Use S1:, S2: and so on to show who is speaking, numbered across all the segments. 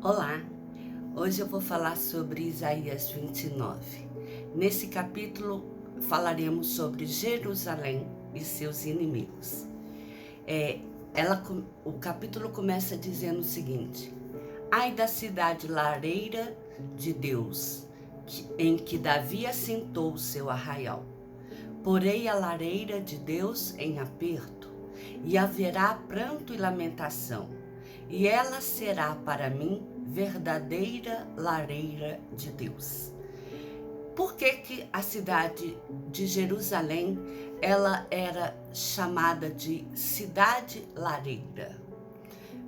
S1: Olá, hoje eu vou falar sobre Isaías 29. Nesse capítulo falaremos sobre Jerusalém e seus inimigos. O capítulo começa dizendo o seguinte: Ai da cidade lareira de Deus, em que Davi assentou o seu arraial. Porei a lareira de Deus em aperto, e haverá pranto e lamentação, e ela será para mim verdadeira lareira de Deus. Por que a cidade de Jerusalém ela era chamada de cidade lareira?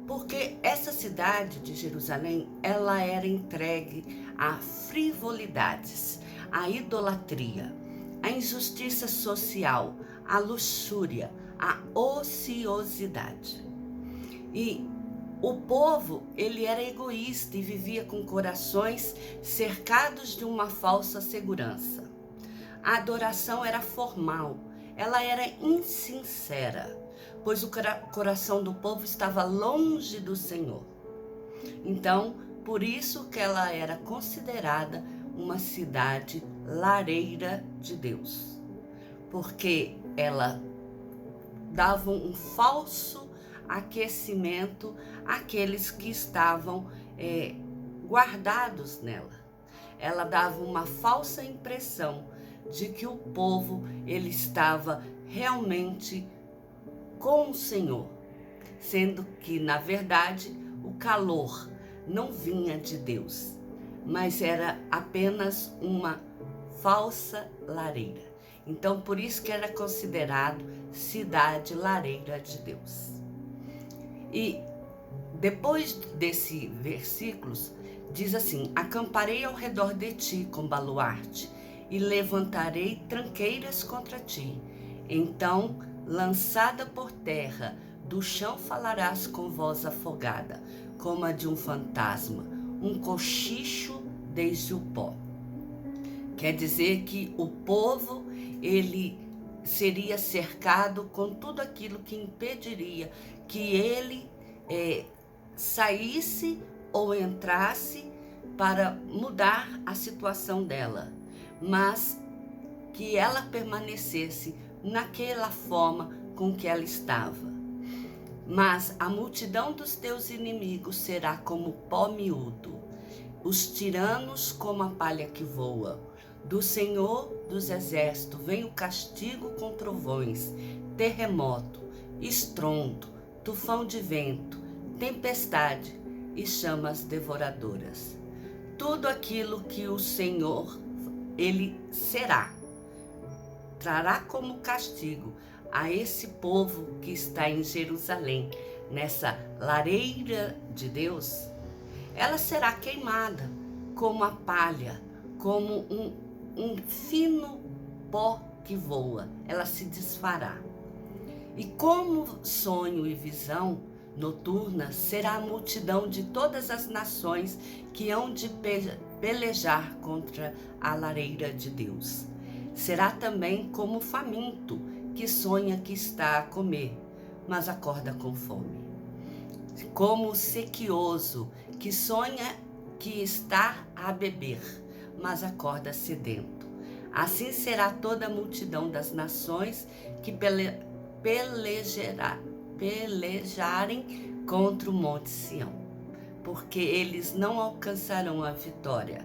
S1: Porque essa cidade de Jerusalém ela era entregue a frivolidades, a idolatria, a injustiça social, a luxúria, a ociosidade. E o povo, ele era egoísta e vivia com corações cercados de uma falsa segurança. A adoração era formal, ela era insincera, pois o coração do povo estava longe do Senhor. Então, por isso que ela era considerada uma cidade lareira de Deus, porque ela dava um falso aquecimento àqueles que estavam guardados nela. Ela dava uma falsa impressão de que o povo ele estava realmente com o Senhor, sendo que, na verdade, o calor não vinha de Deus, mas era apenas uma falsa lareira. Então, por isso que era considerado cidade lareira de Deus. E depois desses versículos, diz assim: acamparei ao redor de ti com baluarte, e levantarei tranqueiras contra ti. Então, lançada por terra, do chão falarás com voz afogada, como a de um fantasma, um cochicho desde o pó. Quer dizer que o povo, ele seria cercado com tudo aquilo que impediria que ele saísse ou entrasse para mudar a situação dela, mas que ela permanecesse naquela forma com que ela estava. Mas a multidão dos teus inimigos será como pó miúdo, os tiranos como a palha que voa. Do Senhor dos exércitos vem o castigo com trovões, terremoto, estrondo, tufão de vento, tempestade e chamas devoradoras. Tudo aquilo que o Senhor, ele trará como castigo a esse povo que está em Jerusalém, nessa lareira de Deus. Ela será queimada como a palha, como um fino pó que voa, ela se desfará. E como sonho e visão noturna será a multidão de todas as nações que hão de pelejar contra a lareira de Deus. Será também como faminto que sonha que está a comer, mas acorda com fome. Como sequioso que sonha que está a beber, mas acorda sedento. Assim será toda a multidão das nações que pelejarem contra o monte Sião, porque eles não alcançarão a vitória,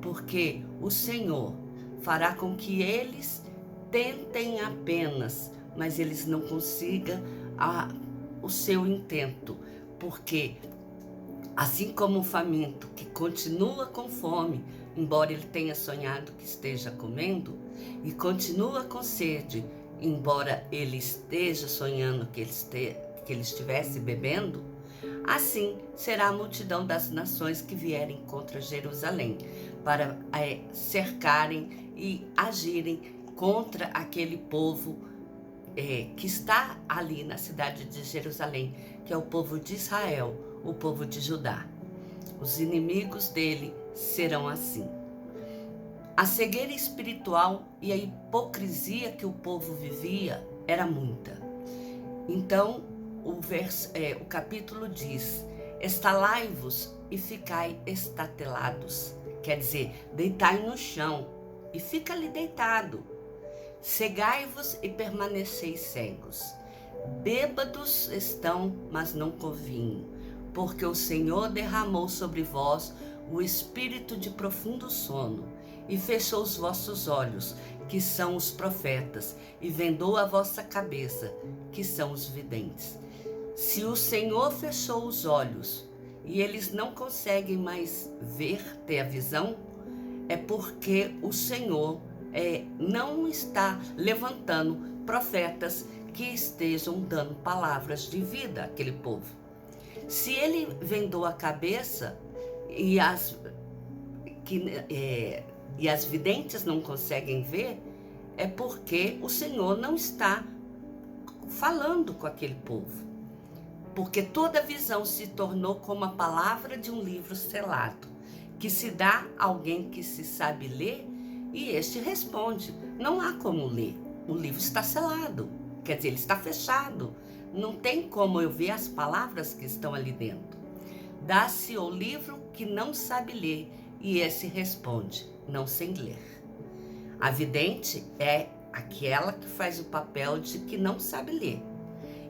S1: porque o Senhor fará com que eles tentem apenas, mas eles não consigam o seu intento, porque assim como o faminto que continua com fome, embora ele tenha sonhado que esteja comendo, e continua com sede, embora ele esteja sonhando que ele estivesse bebendo, assim será a multidão das nações que vierem contra Jerusalém, para cercarem e agirem contra aquele povo que está ali na cidade de Jerusalém, que é o povo de Israel, o povo de Judá. Os inimigos dele serão assim. A cegueira espiritual e a hipocrisia que o povo vivia era muita. Então, o capítulo diz: estalai-vos e ficai estatelados. Quer dizer, deitai no chão e fica ali deitado. Cegai-vos e permaneceis cegos. Bêbados estão, mas não com vinho, porque o Senhor derramou sobre vós o espírito de profundo sono, e fechou os vossos olhos, que são os profetas, e vendou a vossa cabeça, que são os videntes. Se o Senhor fechou os olhos, e eles não conseguem mais ver, ter a visão, é porque o Senhor não está levantando profetas que estejam dando palavras de vida àquele povo. Se ele vendou a cabeça e as videntes não conseguem ver, é porque o Senhor não está falando com aquele povo. Porque toda visão se tornou como a palavra de um livro selado, que se dá a alguém que se sabe ler, e este responde. Não há como ler, o livro está selado, quer dizer, ele está fechado. Não tem como eu ver as palavras que estão ali dentro. Dá-se o livro que não sabe ler, e esse responde, não sei ler. A vidente é aquela que faz o papel de que não sabe ler,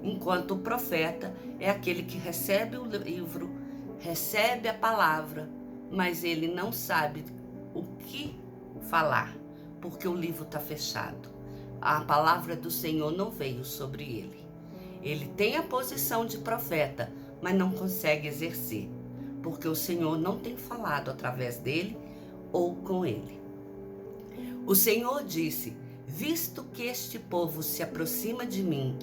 S1: enquanto o profeta é aquele que recebe o livro, recebe a palavra, mas ele não sabe o que falar, porque o livro está fechado. A palavra do Senhor não veio sobre ele. Ele tem a posição de profeta, mas não consegue exercer, porque o Senhor não tem falado através dele ou com ele. O Senhor disse: visto que este povo se aproxima de mim,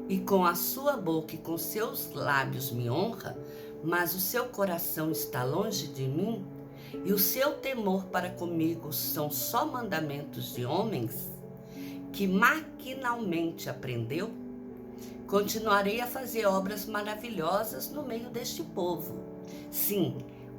S1: e com a sua boca e com seus lábios me honra, mas o seu coração está longe de mim, e o seu temor para comigo são só mandamentos de homens, que maquinalmente aprendeu, continuarei a fazer obras maravilhosas no meio deste povo. Sim,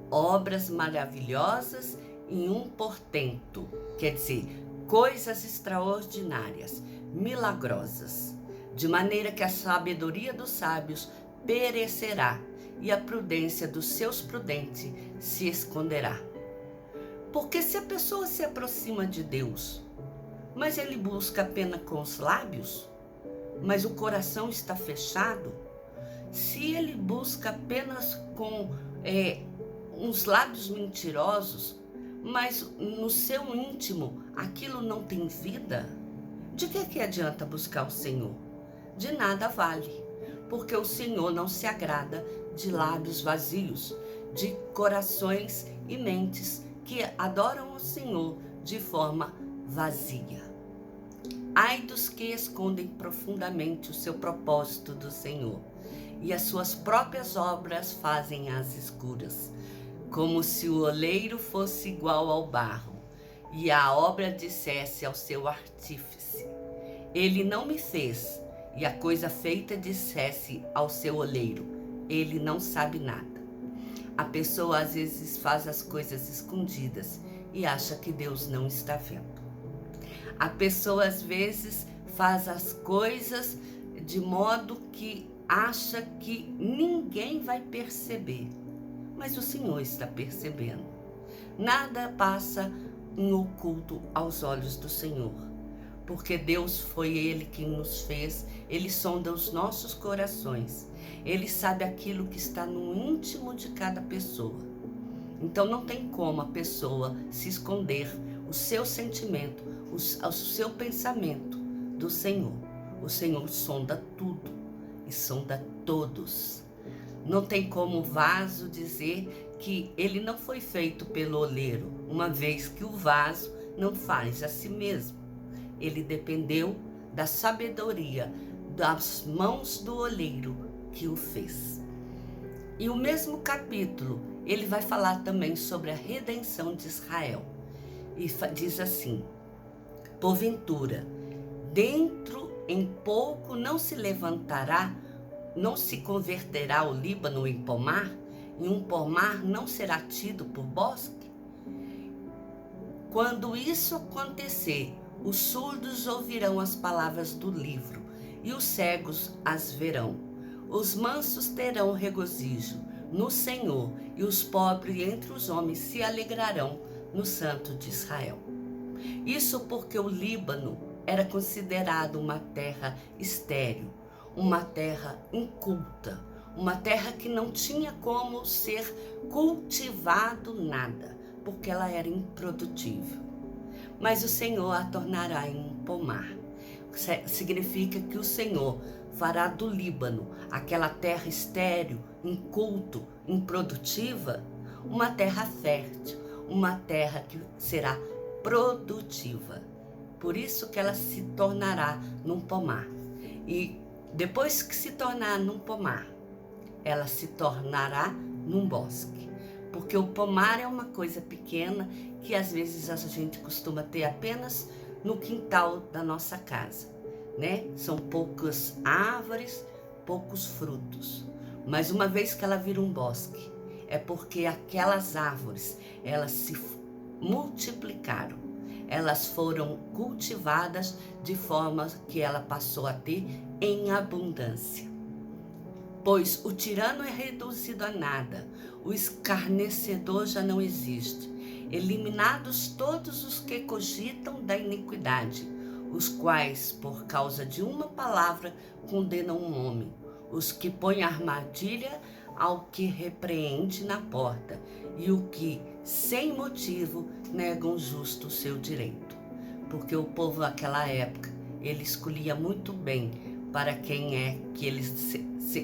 S1: obras maravilhosas em um portento, quer dizer, coisas extraordinárias, milagrosas, de maneira que a sabedoria dos sábios perecerá e a prudência dos seus prudentes se esconderá. Porque se a pessoa se aproxima de Deus, mas ele busca apenas com os lábios, mas o coração está fechado, se ele busca apenas com uns lábios mentirosos, mas no seu íntimo aquilo não tem vida, de que adianta buscar o Senhor? De nada vale, porque o Senhor não se agrada de lábios vazios, de corações e mentes que adoram o Senhor de forma vazia. Ai dos que escondem profundamente o seu propósito do Senhor, e as suas próprias obras fazem às escuras, como se o oleiro fosse igual ao barro, e a obra dissesse ao seu artífice: ele não me fez, e a coisa feita dissesse ao seu oleiro: ele não sabe nada. A pessoa às vezes faz as coisas escondidas e acha que Deus não está vendo. A pessoa às vezes faz as coisas de modo que acha que ninguém vai perceber, mas o Senhor está percebendo. Nada passa em oculto aos olhos do Senhor, porque Deus foi Ele quem nos fez, Ele sonda os nossos corações, Ele sabe aquilo que está no íntimo de cada pessoa. Então não tem como a pessoa se esconder o seu sentimento, o seu pensamento do Senhor. O Senhor sonda tudo e sonda todos. Não tem como o vaso dizer que ele não foi feito pelo oleiro, uma vez que o vaso não faz a si mesmo. Ele dependeu da sabedoria das mãos do oleiro que o fez. E o mesmo capítulo, ele vai falar também sobre a redenção de Israel. E diz assim: porventura, dentro em pouco não se levantará, não se converterá o Líbano em pomar, e um pomar não será tido por bosque? Quando isso acontecer, os surdos ouvirão as palavras do livro, e os cegos as verão. Os mansos terão regozijo, no Senhor, e os pobres entre os homens se alegrarão no Santo de Israel. Isso porque o Líbano era considerado uma terra estéril, uma terra inculta, uma terra que não tinha como ser cultivado nada, porque ela era improdutível. Mas o Senhor a tornará em um pomar. Significa que o Senhor fará do Líbano, aquela terra estéril, inculto, improdutiva, uma terra fértil, uma terra que será produtiva. Por isso que ela se tornará num pomar. E depois que se tornar num pomar, ela se tornará num bosque. Porque o pomar é uma coisa pequena que às vezes a gente costuma ter apenas no quintal da nossa casa, né? São poucas árvores, poucos frutos. Mas uma vez que ela vira um bosque, é porque aquelas árvores, elas se multiplicaram. Elas foram cultivadas de forma que ela passou a ter em abundância. Pois o tirano é reduzido a nada, o escarnecedor já não existe. Eliminados todos os que cogitam da iniquidade, os quais, por causa de uma palavra, condenam um homem, os que põem armadilha ao que repreende na porta, e o que, sem motivo, negam justo o seu direito. Porque o povo naquela época, ele escolhia muito bem para quem é que eles,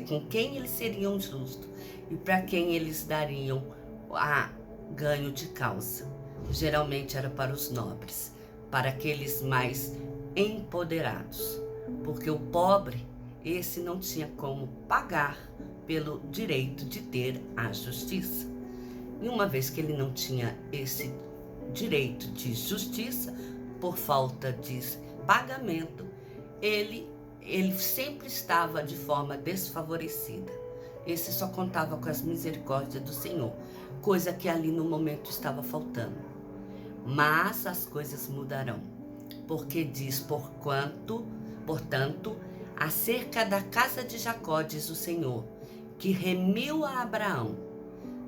S1: com quem eles seriam justos e para quem eles dariam a ganho de causa. Geralmente era para os nobres, para aqueles mais empoderados, porque o pobre, esse não tinha como pagar pelo direito de ter a justiça. E uma vez que ele não tinha esse direito de justiça, por falta de pagamento, ele sempre estava de forma desfavorecida. Esse só contava com as misericórdias do Senhor, coisa que ali no momento estava faltando. Mas as coisas mudarão, porque diz, portanto, acerca da casa de Jacó, diz o Senhor, que remiu a Abraão,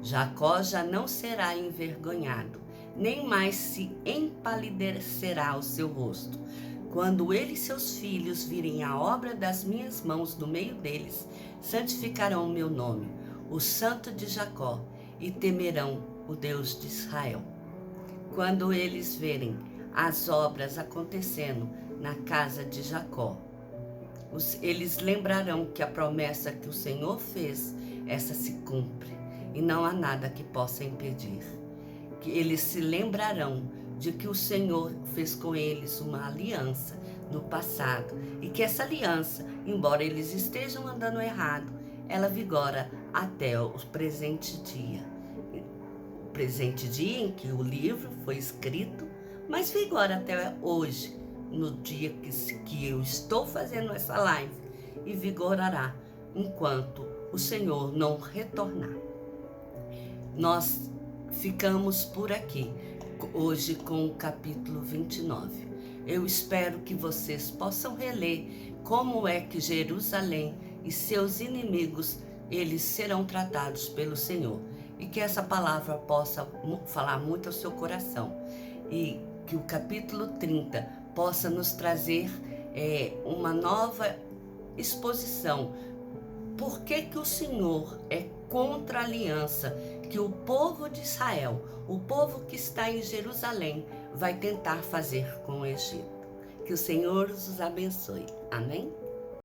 S1: Jacó já não será envergonhado, nem mais se empalidecerá o seu rosto. Quando ele e seus filhos virem a obra das minhas mãos no meio deles, santificarão o meu nome, o Santo de Jacó, e temerão o Deus de Israel. Quando eles verem as obras acontecendo na casa de Jacó, eles lembrarão que a promessa que o Senhor fez, essa se cumpre, e não há nada que possa impedir. Que eles se lembrarão de que o Senhor fez com eles uma aliança no passado e que essa aliança, embora eles estejam andando errado, ela vigora até o presente dia. O presente dia em que o livro foi escrito, mas vigora até hoje, no dia que eu estou fazendo essa live, e vigorará enquanto o Senhor não retornar. Nós ficamos por aqui hoje com o capítulo 29. Eu espero que vocês possam reler como é que Jerusalém e seus inimigos, eles serão tratados pelo Senhor. E que essa palavra possa falar muito ao seu coração. E que o capítulo 30 possa nos trazer uma nova exposição. Por que que o Senhor é contra a aliança que o povo de Israel, o povo que está em Jerusalém, vai tentar fazer com o Egito? Que o Senhor os abençoe. Amém?